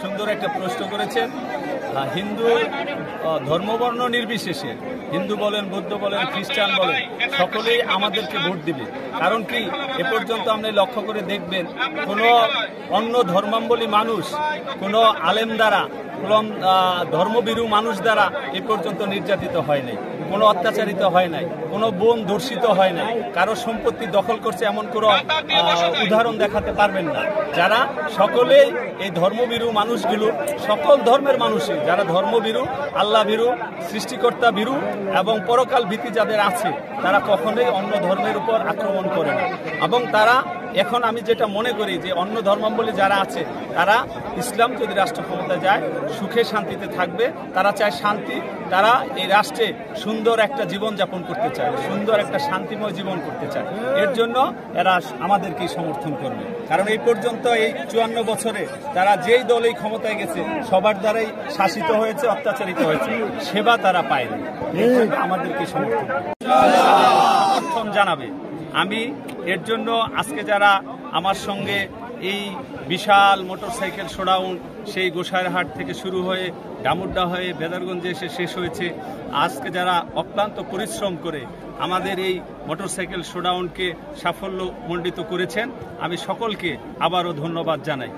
সুন্দর একটা প্রশ্ন করেছেন। হিন্দু ধর্মবর্ণ নির্বিশেষে, হিন্দু বলেন, বৌদ্ধ বলেন, খ্রিস্টান বলেন, সকলেই আমাদেরকে ভোট দিবে। কারণ কি, এ পর্যন্ত আপনি লক্ষ্য করে দেখবেন কোনো অন্য ধর্মাবলম্বী মানুষ, কোনো আলেম দ্বারা, কোনো ধর্মভীরু মানুষ দ্বারা এ পর্যন্ত নির্যাতিত হয় নাই, কোনো অত্যাচারিত হয় নাই, কোনো বোন ধর্ষিত হয় নাই, কারো সম্পত্তি দখল করছে এমন কোনো উদাহরণ দেখাতে পারবেন না। যারা সকলেই এই ধর্মভীরু মানুষগুলো, সকল ধর্মের মানুষই যারা ধর্মভীরু, আল্লাহ ভীরু, সৃষ্টিকর্তা ভীরু এবং পরকাল ভীতি যাদের আছে, তারা কখনোই অন্য ধর্মের উপর আক্রমণ করে না। এবং তারা এখন আমি যেটা মনে করি যে অন্য ধর্মাবলম্বী যারা আছে, তারা ইসলাম যদি রাষ্ট্র ক্ষমতায় যায় সুখে শান্তিতে থাকবে। তারা চায় শান্তি, তারা এই রাষ্ট্রে সুন্দর একটা জীবন যাপন করতে চায়, সুন্দর একটা শান্তিময় জীবন করতে চায়। এর জন্য এরা আমাদেরকেই সমর্থন করবে। কারণ এই পর্যন্ত এই 54 বছরে তারা যেই দলেই ক্ষমতায় গেছে সবার দ্বারাই শাসিত হয়েছে, অত্যাচারিত হয়েছে, সেবা তারা পায়নি। এর জন্য আমাদেরকে সমর্থন জানাবে। আমি এর জন্য আজকে যারা আমার সঙ্গে এই বিশাল মোটরসাইকেল শোডাউন সেই গোসাইরহাট থেকে শুরু হয়ে ডামুড্ডা হয়ে বেদারগঞ্জে এসে শেষ হয়েছে, আজকে যারা অক্লান্ত পরিশ্রম করে আমাদের এই মোটরসাইকেল শোডাউনকে সাফল্যমণ্ডিত করেছেন, আমি সকলকে আবারও ধন্যবাদ জানাই।